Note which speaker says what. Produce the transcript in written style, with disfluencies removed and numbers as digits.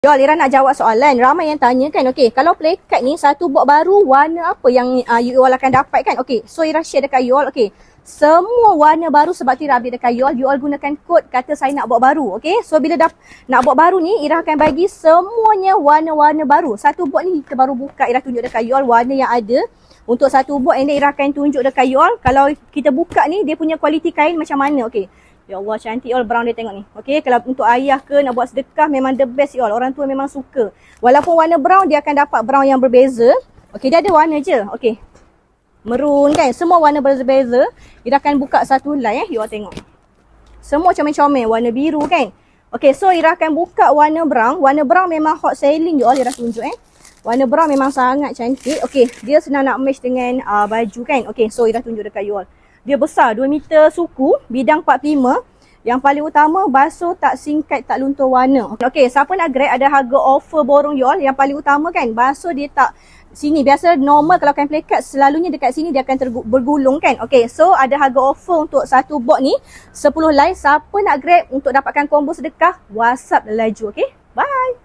Speaker 1: Yol, Ira nak jawab soalan. Ramai yang tanya kan, okey, kalau play card ni satu box baru, warna apa yang you all akan dapat kan? Okey, so Ira share dekat you all, okey. Semua warna baru sebab tu Ira update dekat you all gunakan kod kata saya nak box baru, okey. So bila nak box baru ni, Ira akan bagi semuanya warna-warna baru. Satu box ni kita baru buka, Ira tunjuk dekat you all warna yang ada. Untuk satu box ini Ira akan tunjuk dekat you all. Kalau kita buka ni, dia punya kualiti kain macam mana, okey. Ya Allah, cantik all brown dia tengok ni. Okey, kalau untuk ayah ke nak buat sedekah memang the best you all. Orang tua memang suka. Walaupun warna brown, dia akan dapat brown yang berbeza. Okey, dia ada warna je. Okey. Maroon kan. Semua warna berbeza. Ira akan buka satu line you all tengok. Semua comel-comel. Warna biru kan. Okey, so Ira akan buka warna brown. Warna brown memang hot selling you all. Ira tunjuk Warna brown memang sangat cantik. Okey, dia senang nak match dengan baju kan. Okey, so Ira tunjuk dekat you all. Dia besar, 2 meter suku, bidang 45. Yang paling utama, basuh tak singkat, tak luntur warna. Okey, siapa nak grab ada harga offer borong you all. Yang paling utama kan, basuh dia tak sini. Biasa normal kalau kain play card, selalunya dekat sini dia akan bergulung kan. Okey, so ada harga offer untuk satu box ni, 10 line. Siapa nak grab untuk dapatkan combo sedekah, WhatsApp laju. Okey, bye.